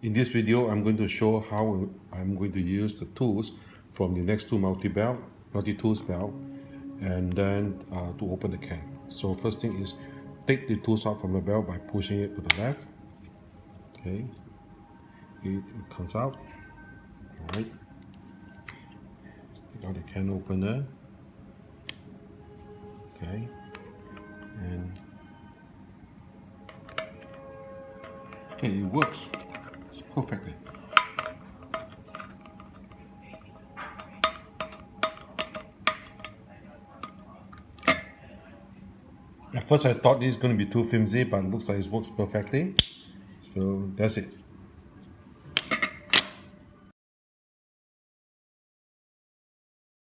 In this video, I'm going to show how I'm going to use the tools from the Nextool multi-tools belt, and then to open the can. So first thing is take the tools out from the belt by pushing it to the left. Okay, it comes out. All right, take out the can opener. Okay, and okay, it works perfectly. At first I thought this is going to be too flimsy, but it looks like it works perfectly. So that's it.